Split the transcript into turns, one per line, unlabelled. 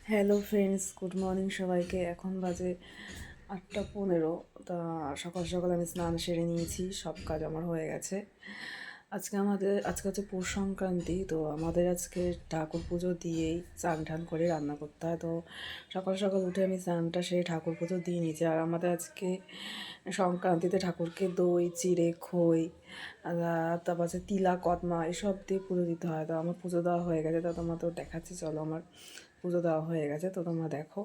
Hello friends, good morning সবাইকে। এখন বাজে 8:15। তা সকাল সকাল আমি স্নান সেরে নিয়েছি, সব কাজ আমার হয়ে গেছে। আজকে হচ্ছে পৌষ সংক্রান্তি, তো আমাদের আজকে ঠাকুর পুজো দিয়েই স্নান টান করে রান্না করতে হয়। তো সকাল সকাল উঠে আমি স্নানটা সেরে ঠাকুর পুজো দিয়ে নিয়েছি। আর আমাদের আজকে সংক্রান্তিতে ঠাকুরকে দই চিড়ে খই তারপর হচ্ছে তিলা কদমা এসব দিয়ে পুজো দিতে হয়। তো আমার পুজো দেওয়া হয়ে গেছে, তো তোমার তো দেখাচ্ছি, চলো। আমার পুজো দেওয়া হয়ে গেছে, তো তোমরা দেখো।